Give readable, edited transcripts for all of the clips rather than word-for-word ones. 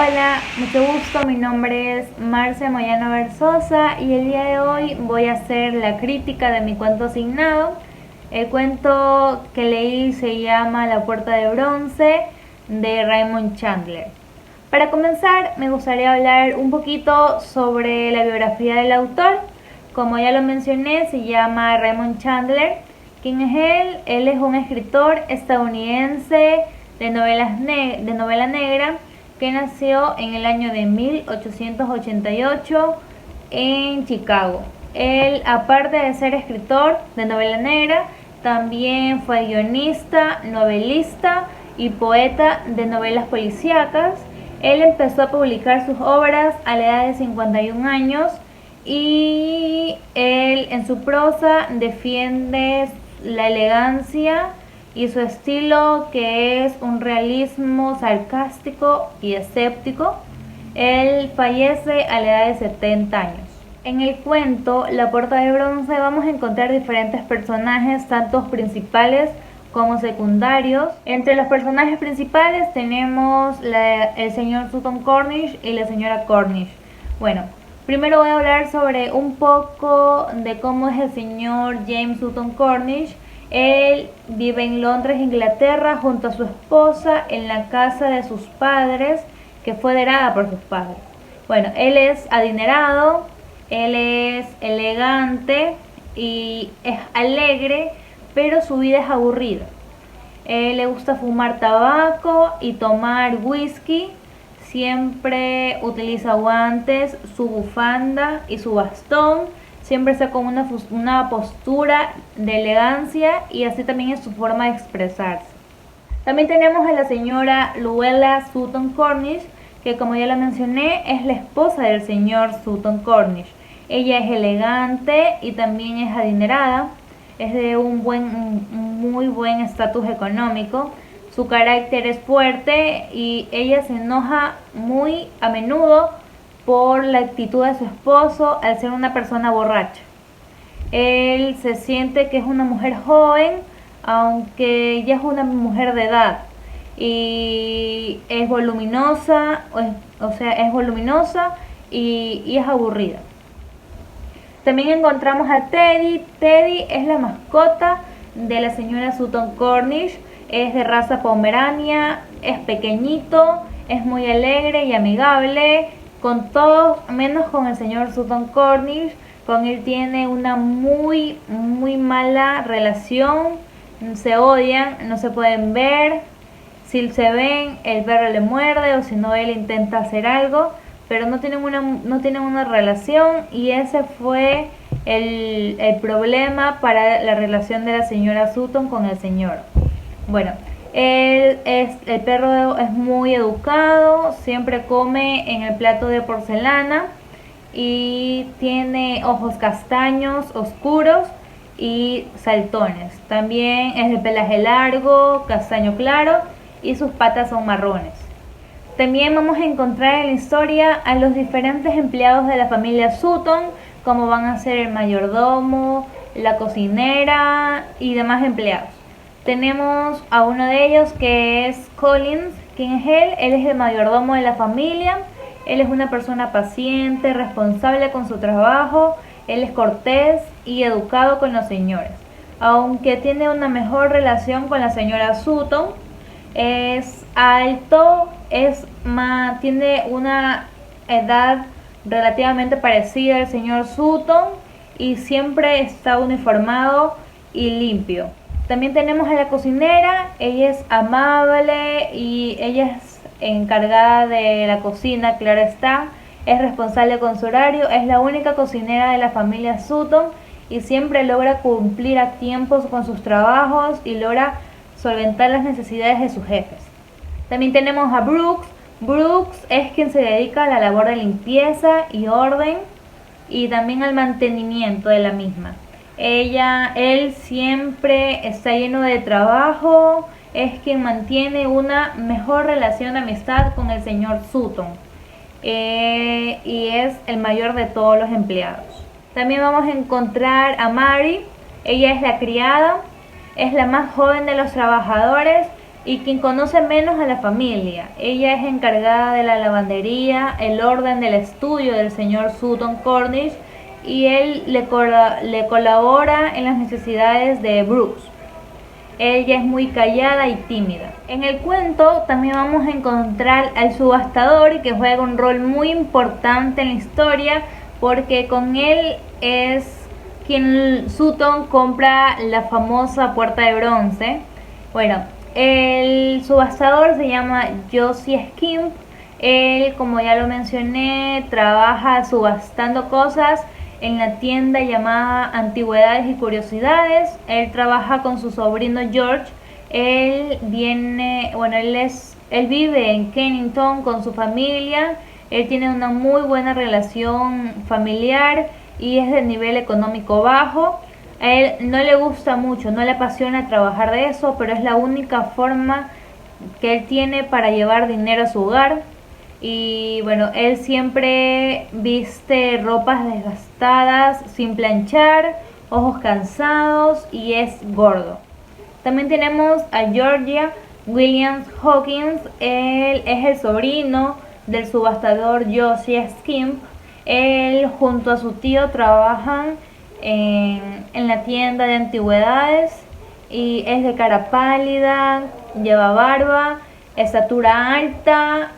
Hola, mucho gusto, mi nombre es Marce Moyano Versosa y el día de hoy voy a hacer la crítica de mi cuento asignado. El cuento que leí se llama La Puerta de Bronce de Raymond Chandler. Para comenzar, me gustaría hablar un poquito sobre la biografía del autor. Como ya lo mencioné, se llama Raymond Chandler. ¿Quién es él? Él es un escritor estadounidense de novela negra que nació en el año de 1888 en Chicago. Él, aparte de ser escritor de novela negra, también fue guionista, novelista y poeta de novelas policíacas. Él empezó a publicar sus obras a la edad de 51 años y él en su prosa defiende la elegancia y su estilo, que es un realismo sarcástico y escéptico. Él fallece a la edad de 70 años. En el cuento La Puerta de Bronce vamos a encontrar diferentes personajes, tanto principales como secundarios. Entre los personajes principales tenemos el señor Sutton Cornish y la señora Cornish. Bueno, primero voy a hablar sobre un poco de cómo es el señor James Sutton Cornish. Él vive en Londres, Inglaterra, junto a su esposa en la casa de sus padres, que fue heredada por sus padres. Bueno, él es adinerado, él es elegante y es alegre, pero su vida es aburrida. Él le gusta fumar tabaco y tomar whisky. Siempre utiliza guantes, su bufanda y su bastón. Siempre está con una postura de elegancia y así también es su forma de expresarse. También tenemos a la señora Luella Sutton Cornish, que como ya la mencioné, es la esposa del señor Sutton Cornish. Ella es elegante y también es adinerada. Es de un muy buen estatus económico. Su carácter es fuerte y ella se enoja muy a menudo por la actitud de su esposo al ser una persona borracha. Él se siente que es una mujer joven, aunque ella es una mujer de edad, y es voluminosa, es voluminosa y es aburrida. También encontramos a Teddy. Teddy es la mascota de la señora Sutton Cornish. Es de raza pomerania, es pequeñito, es muy alegre y amigable con todos, menos con el señor Sutton Cornish. Con él tiene una muy mala relación, se odian, no se pueden ver. Si se ven, el perro le muerde, o si no, él intenta hacer algo, pero no tienen una relación, y ese fue el problema para la relación de la señora Sutton con el señor. Bueno, el perro es muy educado, siempre come en el plato de porcelana y tiene ojos castaños oscuros y saltones. También es de pelaje largo, castaño claro, y sus patas son marrones. También vamos a encontrar en la historia a los diferentes empleados de la familia Sutton, como van a ser el mayordomo, la cocinera y demás empleados. Tenemos a uno de ellos que es Collins. ¿Quién es él? Él es el mayordomo de la familia. Él es una persona paciente, responsable con su trabajo. Él es cortés y educado con los señores. Aunque tiene una mejor relación con la señora Sutton, es alto, tiene una edad relativamente parecida al señor Sutton y siempre está uniformado y limpio. También tenemos a la cocinera. Ella es amable y ella es encargada de la cocina, claro está. Es responsable con su horario, es la única cocinera de la familia Sutton y siempre logra cumplir a tiempo con sus trabajos y logra solventar las necesidades de sus jefes. También tenemos a Brooks. Brooks es quien se dedica a la labor de limpieza y orden y también al mantenimiento de la misma. Él siempre está lleno de trabajo, es quien mantiene una mejor relación de amistad con el señor Sutton, y es el mayor de todos los empleados. También vamos a encontrar a Mary. Ella es la criada, es la más joven de los trabajadores y quien conoce menos a la familia. Ella es encargada de la lavandería, el orden del estudio del señor Sutton Cornish, y él le colabora en las necesidades de Brooks. Ella es muy callada y tímida. En el cuento también vamos a encontrar al subastador, que juega un rol muy importante en la historia, porque con él es quien Sutton compra la famosa puerta de bronce. Bueno, el subastador se llama Josiah Skimp. Él, como ya lo mencioné, trabaja subastando cosas en la tienda llamada Antigüedades y Curiosidades. Él trabaja con su sobrino George. Él vive en Kennington con su familia. Él tiene una muy buena relación familiar y es de nivel económico bajo. A él no le gusta mucho, no le apasiona trabajar de eso, pero es la única forma que él tiene para llevar dinero a su hogar. Y bueno, él siempre viste ropas desgastadas, sin planchar, ojos cansados y es gordo. También tenemos a Georgia Williams Hawkins. Él es el sobrino del subastador Josiah Skimp. Él junto a su tío trabajan en la tienda de antigüedades y es de cara pálida, lleva barba, estatura alta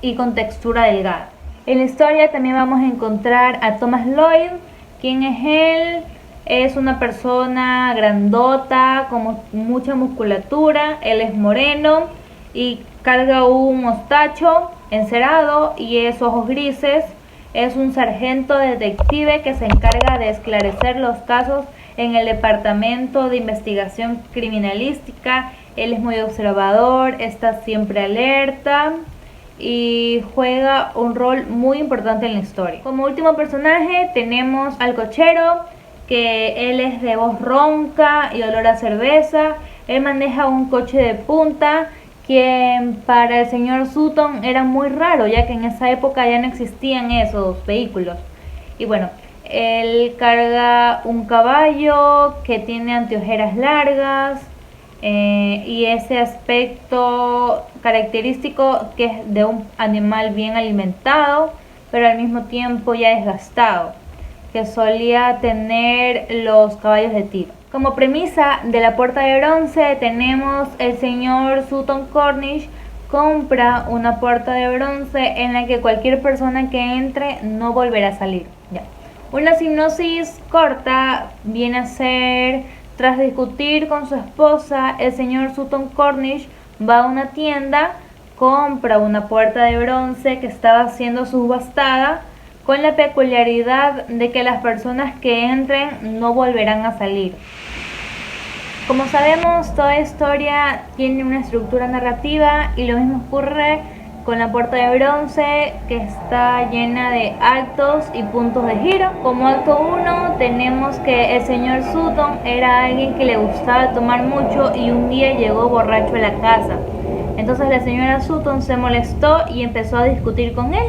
y con textura delgada. En la historia también vamos a encontrar a Thomas Lloyd. ¿Quién es él? Es una persona grandota, con mucha musculatura. Él es moreno y carga un mostacho encerado y es ojos grises. Es un sargento detective que se encarga de esclarecer los casos en el Departamento de Investigación Criminalística. Él es muy observador, está siempre alerta y juega un rol muy importante en la historia. Como último personaje tenemos al cochero, que él es de voz ronca y olor a cerveza. Él maneja un coche de punta que para el señor Sutton era muy raro, ya que en esa época ya no existían esos vehículos. Y bueno, él carga un caballo que tiene anteojeras largas, y ese aspecto característico que es de un animal bien alimentado, pero al mismo tiempo ya desgastado, que solía tener los caballos de tiro. Como premisa de la puerta de bronce tenemos el señor Sutton Cornish compra una puerta de bronce en la que cualquier persona que entre no volverá a salir. Ya. Una sinopsis corta viene a ser: tras discutir con su esposa, el señor Sutton Cornish va a una tienda, compra una puerta de bronce que estaba siendo subastada, con la peculiaridad de que las personas que entren no volverán a salir. Como sabemos, toda historia tiene una estructura narrativa y lo mismo ocurre con la puerta de bronce, que está llena de actos y puntos de giro. Como acto 1 tenemos que el señor Sutton era alguien que le gustaba tomar mucho y un día llegó borracho a la casa. Entonces la señora Sutton se molestó y empezó a discutir con él.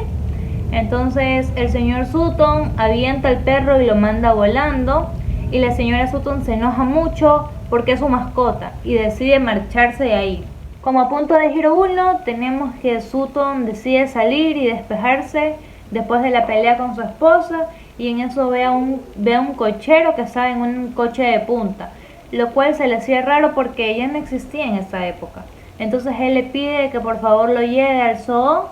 Entonces el señor Sutton avienta al perro y lo manda volando, y la señora Sutton se enoja mucho porque es su mascota y decide marcharse de ahí. Como punto de giro 1 tenemos que Sutton decide salir y despejarse después de la pelea con su esposa, y en eso ve a un cochero que estaba en un coche de punta, lo cual se le hacía raro porque ya no existía en esa época. Entonces él le pide que por favor lo lleve al zoo,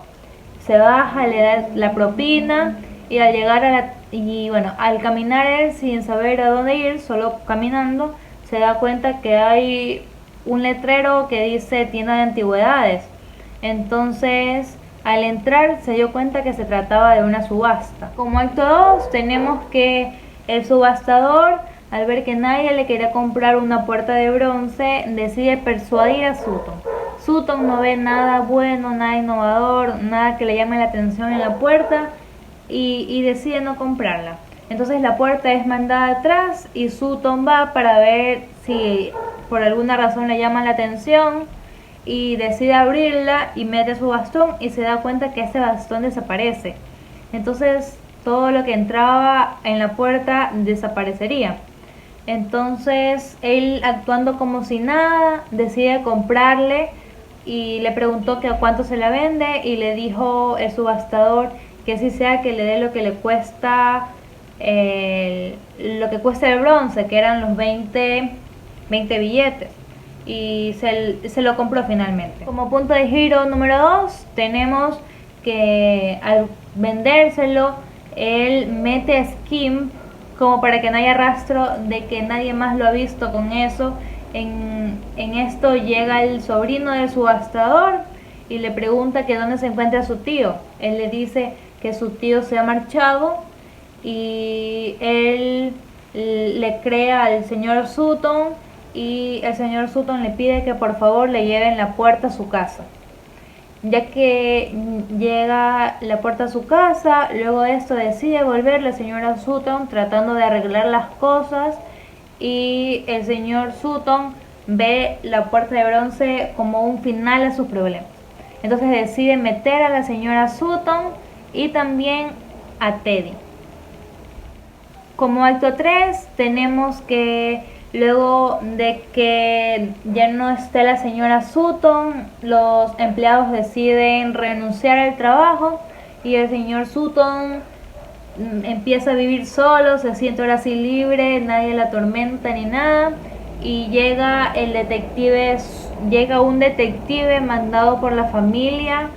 se baja, le da la propina, y al llegar al caminar él sin saber a dónde ir, solo caminando, se da cuenta que hay un letrero que dice tienda de antigüedades. Entonces al entrar se dio cuenta que se trataba de una subasta. Como acto 2 tenemos que el subastador, al ver que nadie le quería comprar una puerta de bronce, decide persuadir a Sutton. Sutton no ve nada bueno, nada innovador, nada que le llame la atención en la puerta, y decide no comprarla. Entonces la puerta es mandada atrás y Sutton va para ver si por alguna razón le llama la atención, y decide abrirla y mete su bastón y se da cuenta que ese bastón desaparece. Entonces todo lo que entraba en la puerta desaparecería. Entonces él, actuando como si nada, decide comprarle y le preguntó que a cuánto se la vende y le dijo el subastador que si sea que le dé lo que le cuesta lo que cuesta el bronce, que eran los 20 billetes, y se lo compró finalmente. Como punto de giro número 2 tenemos que al vendérselo él mete a Skim como para que no haya rastro de que nadie más lo ha visto con eso. En esto llega el sobrino del subastador y le pregunta que dónde se encuentra su tío. Él le dice que su tío se ha marchado y él le crea al señor Sutton y el señor Sutton le pide que por favor le lleven la puerta a su casa. Ya que llega la puerta a su casa, luego de esto decide volver la señora Sutton tratando de arreglar las cosas y el señor Sutton ve la puerta de bronce como un final a sus problemas. Entonces decide meter a la señora Sutton y también a Teddy. Como acto 3 tenemos que luego de que ya no esté la señora Sutton, los empleados deciden renunciar al trabajo y el señor Sutton empieza a vivir solo, se siente ahora así libre, nadie la atormenta ni nada, y llega un detective mandado por la familia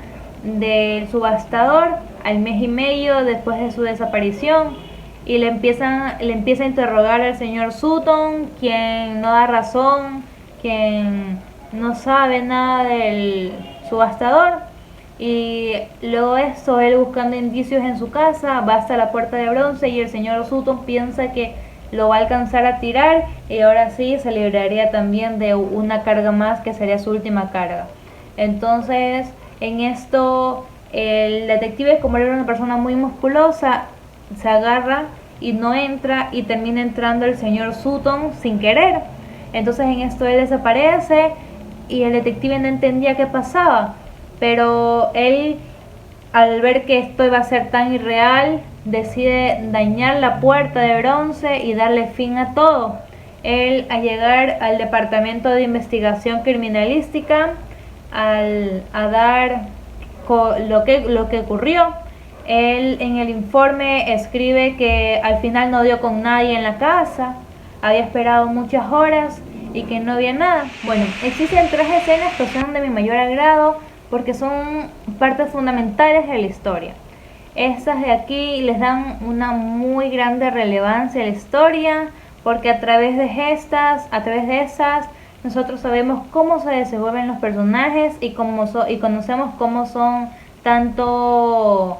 del subastador al mes y medio después de su desaparición y le empieza a interrogar al señor Sutton, quien no da razón, quien no sabe nada del subastador. Y luego de esto, él buscando indicios en su casa, va hasta la puerta de bronce y el señor Sutton piensa que lo va a alcanzar a tirar y ahora sí se libraría también de una carga más que sería su última carga. Entonces, en esto, el detective, como era una persona muy musculosa, se agarra y no entra y termina entrando el señor Sutton sin querer. Entonces en esto él desaparece y el detective no entendía qué pasaba, pero él, al ver que esto iba a ser tan irreal, decide dañar la puerta de bronce y darle fin a todo. Él, al llegar al departamento de investigación criminalística, a dar lo que ocurrió, él en el informe escribe que al final no dio con nadie en la casa, había esperado muchas horas y que no había nada. Bueno, existen 3 escenas que son de mi mayor agrado porque son partes fundamentales de la historia. Estas de aquí les dan una muy grande relevancia a la historia porque a través de estas, nosotros sabemos cómo se desenvuelven los personajes y conocemos cómo son tanto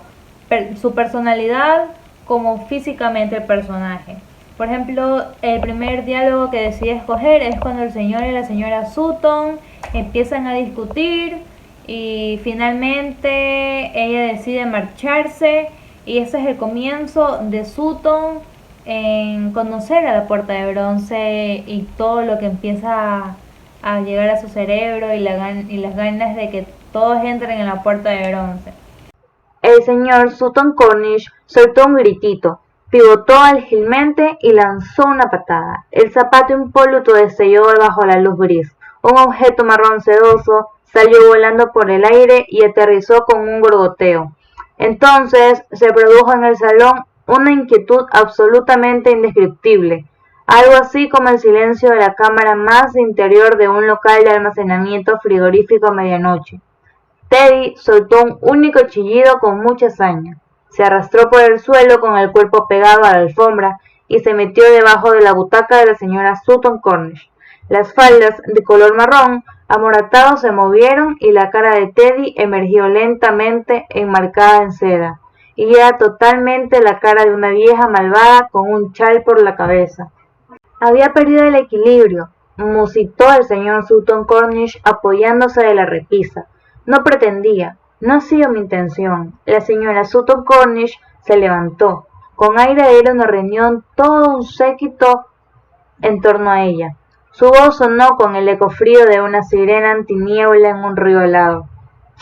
su personalidad como físicamente el personaje. Por ejemplo, el primer diálogo que decide escoger es cuando el señor y la señora Sutton empiezan a discutir y finalmente ella decide marcharse y ese es el comienzo de Sutton en conocer a la puerta de bronce y todo lo que empieza a llegar a su cerebro y las ganas de que todos entren en la puerta de bronce. El señor Sutton Cornish soltó un gritito, pivotó ágilmente y lanzó una patada. El zapato impoluto destelló bajo la luz gris. Un objeto marrón sedoso salió volando por el aire y aterrizó con un gorgoteo. Entonces se produjo en el salón una inquietud absolutamente indescriptible, algo así como el silencio de la cámara más interior de un local de almacenamiento frigorífico a medianoche. Teddy soltó un único chillido con mucha hazaña. Se arrastró por el suelo con el cuerpo pegado a la alfombra y se metió debajo de la butaca de la señora Sutton Cornish. Las faldas de color marrón amoratado se movieron y la cara de Teddy emergió lentamente enmarcada en seda, y era totalmente la cara de una vieja malvada con un chal por la cabeza. Había perdido el equilibrio, musitó el señor Sutton Cornish apoyándose de la repisa. No pretendía, no ha sido mi intención. La señora Sutton Cornish se levantó. Con aire de ir a una reunión, todo un séquito en torno a ella. Su voz sonó con el eco frío de una sirena antiniebla en un río helado.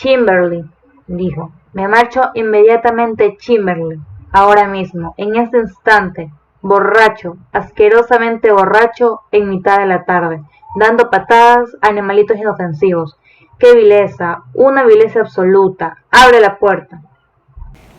Kimberly, dijo, me marcho inmediatamente Kimberly, ahora mismo, en este instante. borracho, asquerosamente borracho, en mitad de la tarde, dando patadas a animalitos inofensivos. ¡Qué vileza! Una vileza absoluta. ¡Abre la puerta!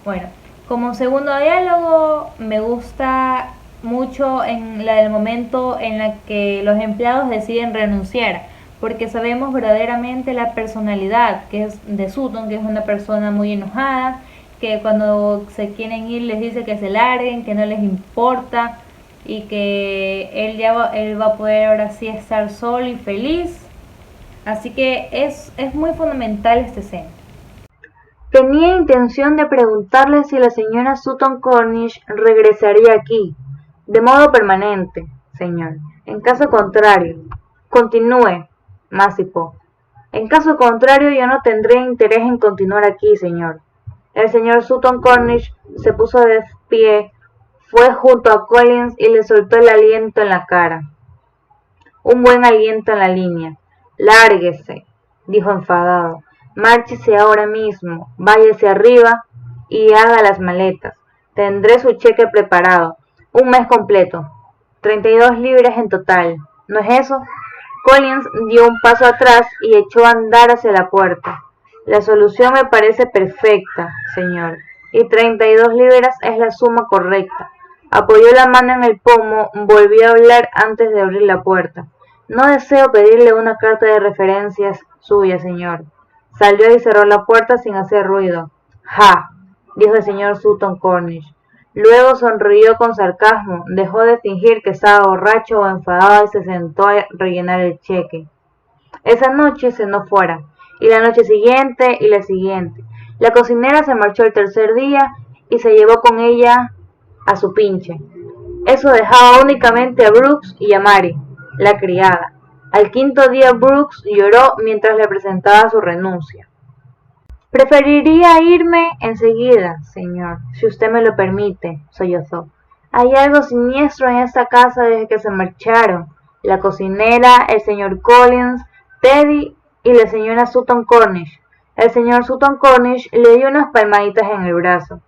Bueno, como segundo diálogo me gusta mucho en la del momento en la que los empleados deciden renunciar, porque sabemos verdaderamente la personalidad que es de Sutton, que es una persona muy enojada, que cuando se quieren ir les dice que se larguen, que no les importa y que él va a poder ahora sí estar solo y feliz. Así que es muy fundamental esta escena. Tenía intención de preguntarle si la señora Sutton Cornish regresaría aquí, de modo permanente, señor. En caso contrario, continúe, Másipo. En caso contrario, yo no tendré interés en continuar aquí, señor. El señor Sutton Cornish se puso de pie, fue junto a Collins y le soltó el aliento en la cara. Un buen aliento en la línea. Lárguese, dijo enfadado. Márchese ahora mismo, váyase arriba y haga las maletas. Tendré su cheque preparado. Un mes completo. 32 libras en total. ¿No es eso? Collins dio un paso atrás y echó a andar hacia la puerta. La solución me parece perfecta, señor, y 32 libras es la suma correcta. Apoyó la mano en el pomo, volvió a hablar antes de abrir la puerta. No deseo pedirle una carta de referencias suya, señor. Salió y cerró la puerta sin hacer ruido. ¡Ja!, dijo el señor Sutton Cornish. Luego sonrió con sarcasmo, dejó de fingir que estaba borracho o enfadado y se sentó a rellenar el cheque. Esa noche cenó fuera, y la noche siguiente y la siguiente. La cocinera se marchó el tercer día y se llevó con ella a su pinche. Eso dejaba únicamente a Brooks y a Mary, la criada. Al quinto día Brooks lloró mientras le presentaba su renuncia. Preferiría irme enseguida, señor, si usted me lo permite, sollozó. Hay algo siniestro en esta casa desde que se marcharon. La cocinera, el señor Collins, Teddy y la señora Sutton Cornish. El señor Sutton Cornish le dio unas palmaditas en el brazo.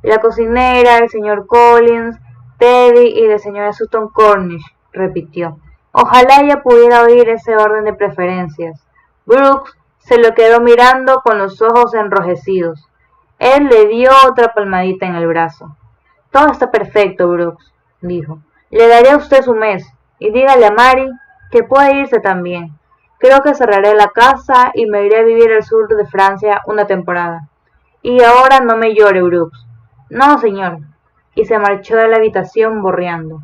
La cocinera, el señor Collins, Teddy y la señora Sutton Cornish, repitió. Ojalá ella pudiera oír ese orden de preferencias. Brooks se lo quedó mirando con los ojos enrojecidos. Él le dio otra palmadita en el brazo. Todo está perfecto, Brooks, dijo. Le daré a usted su mes, y dígale a Mary que puede irse también. Creo que cerraré la casa y me iré a vivir al sur de Francia una temporada. Y ahora no me llore, Brooks. No, señor. Y se marchó de la habitación borreando.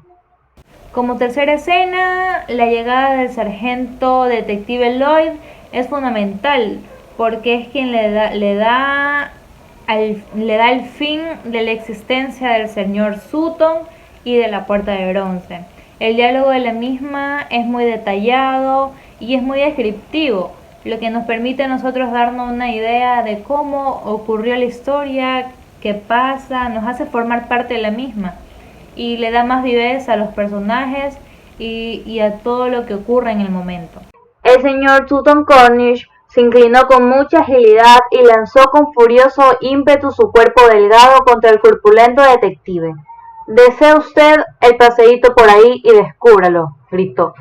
Como tercera escena, la llegada del sargento detective Lloyd es fundamental porque es quien le da el fin de la existencia del señor Sutton y de la Puerta de Bronce. El diálogo de la misma es muy detallado y es muy descriptivo, lo que nos permite a nosotros darnos una idea de cómo ocurrió la historia, qué pasa, nos hace formar parte de la misma y le da más viveza a los personajes y a todo lo que ocurre en el momento. El señor Sutton Cornish se inclinó con mucha agilidad y lanzó con furioso ímpetu su cuerpo delgado contra el corpulento detective. «Desee usted el paseíto por ahí y descúbralo», gritó.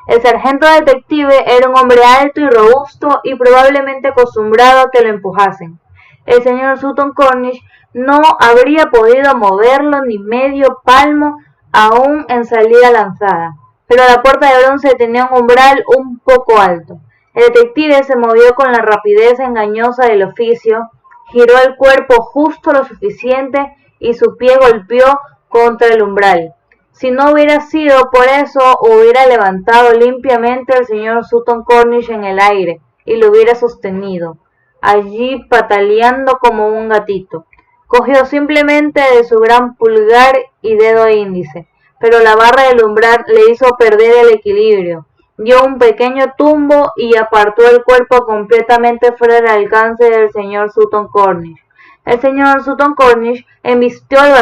El sargento detective era un hombre alto y robusto y probablemente acostumbrado a que lo empujasen. El señor Sutton Cornish no habría podido moverlo ni medio palmo aún en salida lanzada, pero la Puerta de Bronce tenía un umbral un poco alto. El detective se movió con la rapidez engañosa del oficio, giró el cuerpo justo lo suficiente y su pie golpeó contra el umbral. Si no hubiera sido por eso, hubiera levantado limpiamente al señor Sutton Cornish en el aire y lo hubiera sostenido, allí pataleando como un gatito. Cogió simplemente de su gran pulgar y dedo índice, pero la barra del umbral le hizo perder el equilibrio. Dio un pequeño tumbo y apartó el cuerpo completamente fuera del alcance del señor Sutton Cornish. El señor Sutton Cornish embistió el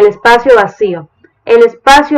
espacio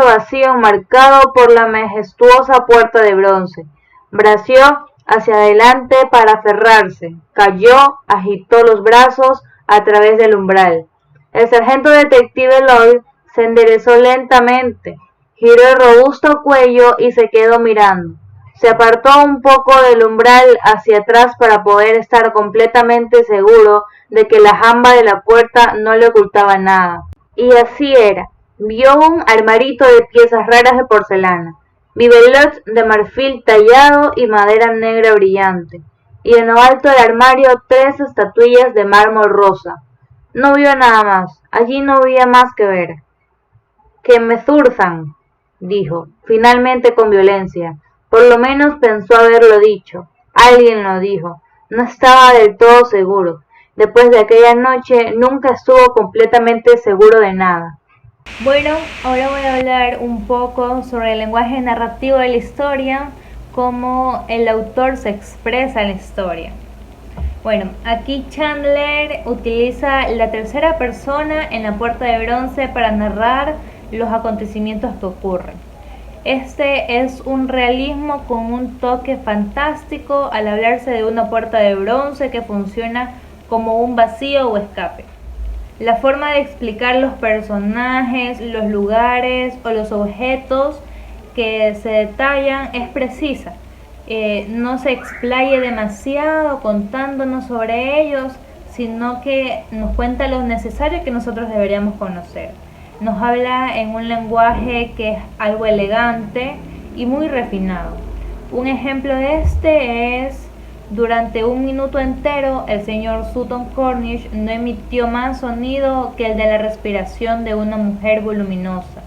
vacío marcado por la majestuosa Puerta de Bronce. Braceó hacia adelante para aferrarse, cayó, agitó los brazos a través del umbral. El sargento detective Lloyd Se enderezó lentamente, giró el robusto cuello y se quedó mirando. Se apartó un poco del umbral hacia atrás para poder estar completamente seguro de que la jamba de la puerta no le ocultaba nada. Y así era. Vio un armarito de piezas raras de porcelana, bibelots de marfil tallado y madera negra brillante, y en lo alto del armario 3 estatuillas de mármol rosa. No vio nada más, allí no había más que ver. —¡Que me zurzan! —dijo, finalmente con violencia. Por lo menos pensó haberlo dicho. Alguien lo dijo. No estaba del todo seguro. Después de aquella noche nunca estuvo completamente seguro de nada. Bueno, ahora voy a hablar un poco sobre el lenguaje narrativo de la historia, cómo el autor se expresa en la historia. Bueno, aquí Chandler utiliza la tercera persona en la Puerta de Bronce para narrar los acontecimientos que ocurren. Este es un realismo con un toque fantástico al hablarse de una puerta de bronce que funciona como un vacío o escape. La forma de explicar los personajes, los lugares o los objetos que se detallan es precisa. No se explaye demasiado contándonos sobre ellos, sino que nos cuenta lo necesario que nosotros deberíamos conocer. Nos habla en un lenguaje que es algo elegante y muy refinado. Un ejemplo de este es: durante un minuto entero el señor Sutton Cornish no emitió más sonido que el de la respiración de una mujer voluminosa.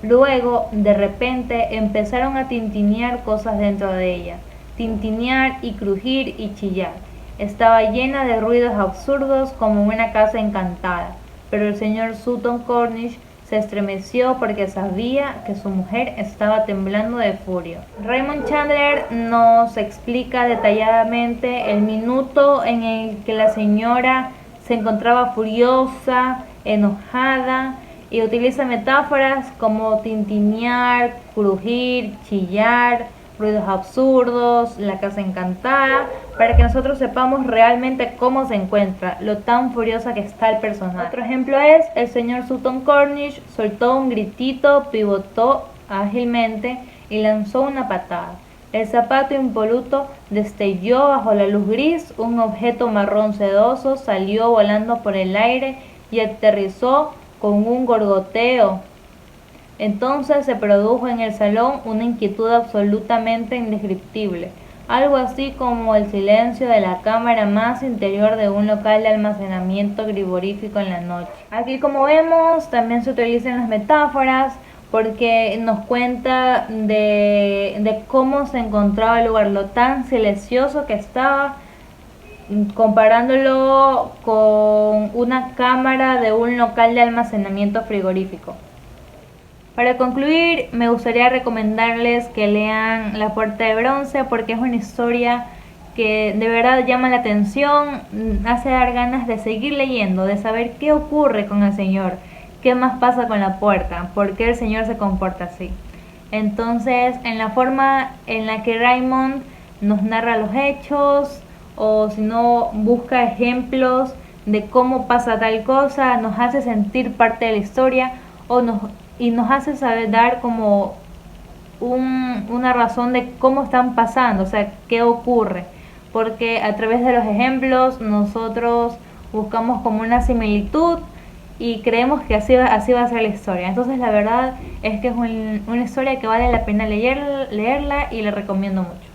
Luego, de repente, empezaron a tintinear cosas dentro de ella, tintinear y crujir y chillar. Estaba llena de ruidos absurdos como una casa encantada, pero el señor Sutton Cornish se estremeció porque sabía que su mujer estaba temblando de furia. Raymond Chandler nos explica detalladamente el minuto en el que la señora se encontraba furiosa, enojada, y utiliza metáforas como tintinear, crujir, chillar, ruidos absurdos, la casa encantada, para que nosotros sepamos realmente cómo se encuentra, lo tan furiosa que está el personaje. Otro ejemplo es: el señor Sutton Cornish soltó un gritito, pivotó ágilmente y lanzó una patada. El zapato impoluto destelló bajo la luz gris, un objeto marrón sedoso salió volando por el aire y aterrizó con un gorgoteo. Entonces se produjo en el salón una inquietud absolutamente indescriptible, algo así como el silencio de la cámara más interior de un local de almacenamiento frigorífico en la noche. Aquí, como vemos, también se utilizan las metáforas porque nos cuenta de cómo se encontraba el lugar, lo tan silencioso que estaba, comparándolo con una cámara de un local de almacenamiento frigorífico. Para concluir, me gustaría recomendarles que lean La Puerta de Bronce porque es una historia que de verdad llama la atención, hace dar ganas de seguir leyendo, de saber qué ocurre con el señor, qué más pasa con la puerta, por qué el señor se comporta así. Entonces, en la forma en la que Raymond nos narra los hechos, o si no busca ejemplos de cómo pasa tal cosa, nos hace sentir parte de la historia y nos hace saber dar como una razón de cómo están pasando, o sea, qué ocurre, porque a través de los ejemplos nosotros buscamos como una similitud y creemos que así va a ser la historia. Entonces la verdad es que es una historia que vale la pena leerla y la recomiendo mucho.